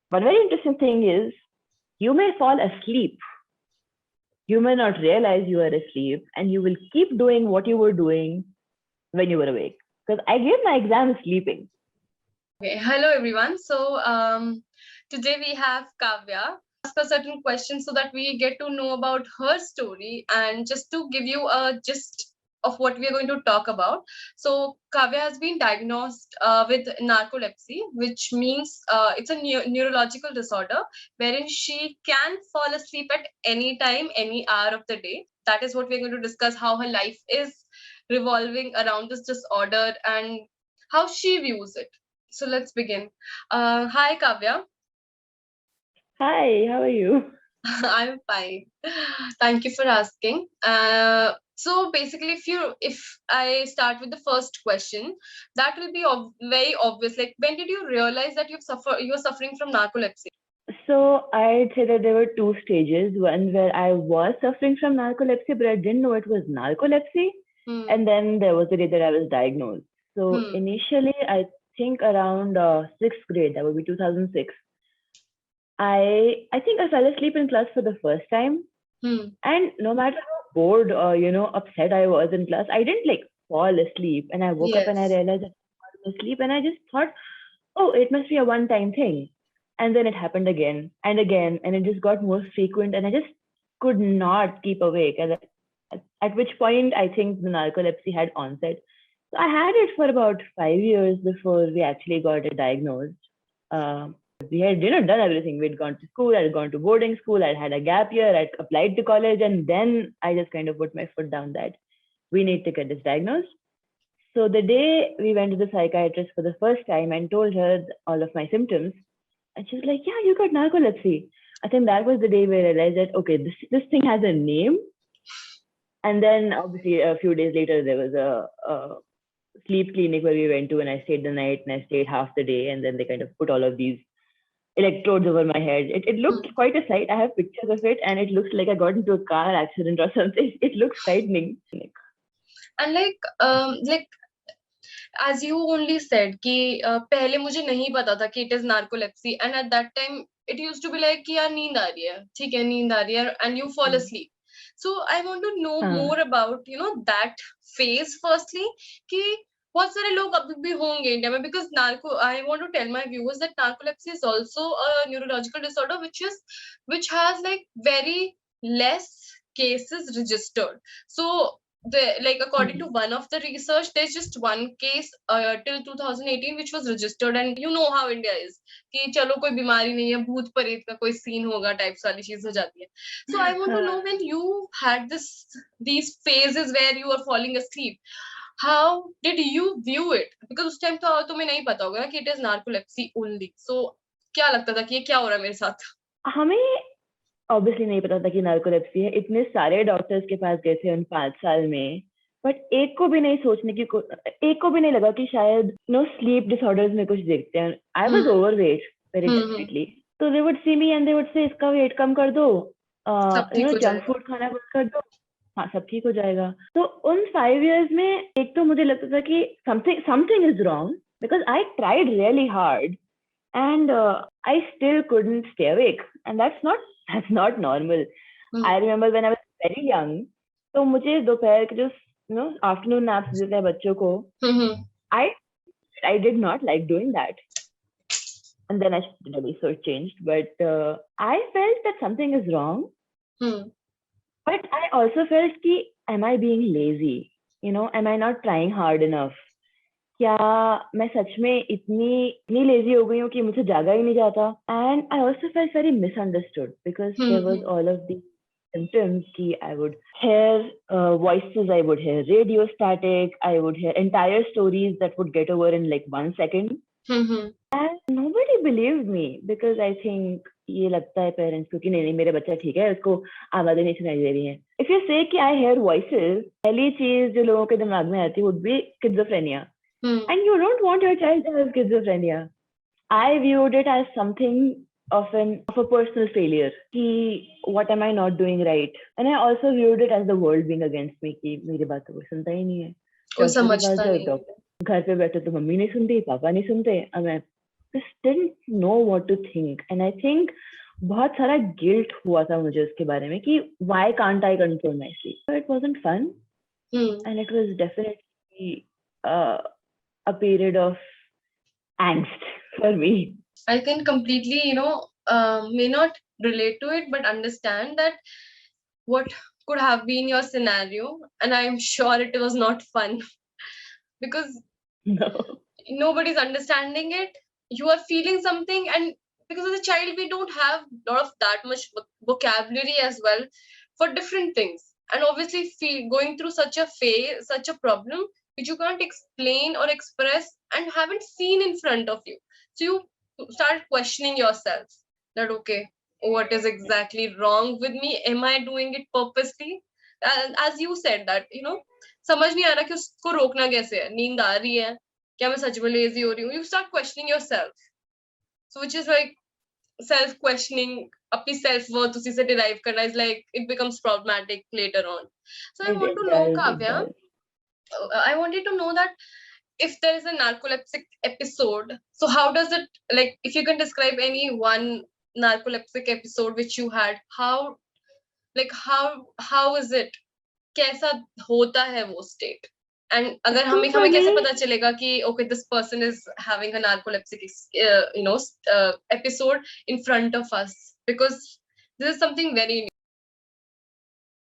one very interesting thing is you may fall asleep. You may not realize you are asleep, and you will keep doing what you were doing when you were awake. Because I gave my exam sleeping. Okay, hello everyone. So today we have Kavya ask a certain question so that we get to know about her story and just to give you a gist of what we are going to talk about. So Kavya has been diagnosed with narcolepsy, which means it's a neurological disorder wherein she can fall asleep at any time, any hour of the day. That is what we're going to discuss, how her life is revolving around this disorder and how she views it. So let's begin. Hi, Kavya. Hi, how are you? I'm fine. Thank you for asking. So basically, if I start with the first question, that will be very obvious. Like, when did you realize that you're suffering from narcolepsy? So I'd say that there were two stages. One where I was suffering from narcolepsy, but I didn't know it was narcolepsy. And then there was the day that I was diagnosed. So initially, I think around sixth grade, that would be 2006. I think I fell asleep in class for the first time. And no matter how bored or upset I was in class, I didn't like fall asleep. And I woke up and I realized that I was asleep, and I just thought, oh, it must be a one-time thing. And then it happened again and again, and it just got more frequent, and I just could not keep awake. And at which point, I think the narcolepsy had onset. So I had it for about 5 years before we actually got it diagnosed. We had done everything. We'd gone to school, I'd gone to boarding school, I'd had a gap year, I'd applied to college, and then I just kind of put my foot down that we need to get this diagnosed. So the day we went to the psychiatrist for the first time and told her all of my symptoms, and she was like, "Yeah, you got narcolepsy." I think that was the day we realized that okay, this thing has a name. And then obviously a few days later there was a sleep clinic where we went to, and I stayed the night and I stayed half the day, and then they kind of put all of these electrodes over my head. It looked quite a sight. I have pictures of it, and it looks like I got into a car accident or something. It looks frightening. And like as you only said कि पहले मुझे नहीं पता था कि it is narcolepsy, and at that time it used to be like कि यार नींद आ रही है, ठीक है नींद आ रही है, and you fall asleep. So I want to know more about that phase firstly कि बहुत सारे लोग अभी भी होंगे इंडिया में, because I want to tell my viewers that narcolepsy is also a neurological disorder which has like very less cases registered. So according to one of the research, there's just one case till 2018 which was registered, and you know how India is कि चलो कोई बीमारी नहीं है, भूत प्रेत का कोई सीन होगा टाइप्स वाली चीज हो जाती है. So I want to know, when you had these phases where you were falling asleep, how did you view it? Because उस टाइम तो तुम्हें नहीं पता होगा ना कि it is narcolepsy only. So क्या लगता था कि ये क्या हो रहा है मेरे साथ? हमें ऑब्वियसली नहीं पता था कि नार्कोलेप्सी है. इतने सारे डॉक्टर्स के पास गए थे उन 5 साल में, बट एक को भी नहीं लगा कि शायद स्लीप डिसऑर्डर्स में कुछ देखते हैं. I was overweight very definitely. तो they would see me and they would say इसका वेट कम कर दो, जंक फूड खाना बंद कर दो, हाँ सब ठीक हो जाएगा. तो उन 5 years में एक तो मुझे लगता था कि something is wrong, because I tried really hard and I still couldn't stay awake, and that's not normal. I remember when I was very young, तो मुझे दोपहर के जो afternoon naps देते हैं बच्चों को, I did not like doing that, and then I really so changed. But I felt that something is wrong, but I also felt कि am I being lazy? Am I not trying hard enough? क्या मैं सच में इतनी lazy हो गई हूँ कि मुझे जागा ही नहीं जाता. And I also felt very misunderstood because there was all of the symptoms कि I would hear voices, I would hear radio static, I would hear entire stories that would get over in like 1 second. And nobody believed me because I think ये लगता है parents को कि नहीं मेरा बच्चा ठीक है, उसको आवाजें नहीं सुनाई दे रही हैं. If you say कि I hear voices, पहली चीज जो लोगों के दिमाग में आती would be schizophrenia. And you don't want your child to have schizophrenia. I viewed it as something of a personal failure. कि what am I not doing right? And I also viewed it as the world being against me कि मेरी बात तो कोई सुनता ही नहीं है. कोई समझता नहीं. घर पे बैठे तो मम्मी नहीं सुनती, पापा नहीं सुनते, अब मैं just didn't know what to think. And I think बहुत सारा guilt हुआ था मुझे उसके बारे में कि why can't I control my sleep? So it wasn't fun, and it was definitely a period of angst for me. I can completely, may not relate to it, but understand that what could have been your scenario, and I'm sure it was not fun because No. nobody's understanding it. You are feeling something, and because as a child, we don't have a lot of that much vocabulary as well for different things. And obviously, going through such a phase, such a problem, which you can't explain or express and haven't seen in front of you. So you start questioning yourself that, okay, what is exactly wrong with me? Am I doing it purposely? And as you said that, समझ नहीं आ रहा कि उसको रोकना कैसे है, नींद आ रही है, क्या मैं सच में लेजी हो रही हूँ? You start questioning yourself. So which is like self questioning, अपनी self worth उसी से derive करना is like it becomes problematic later on. So I want to know, It Kavya, does. I wanted to know that if there is a narcoleptic episode, so how does it, like, if you can describe any one narcoleptic episode which you had, how, like, how is it, कैसा होता है वो state? And अगर So हमें for हमें कैसे me, पता चलेगा कि okay, this person is having a narcoleptic episode in front of us, because this is something very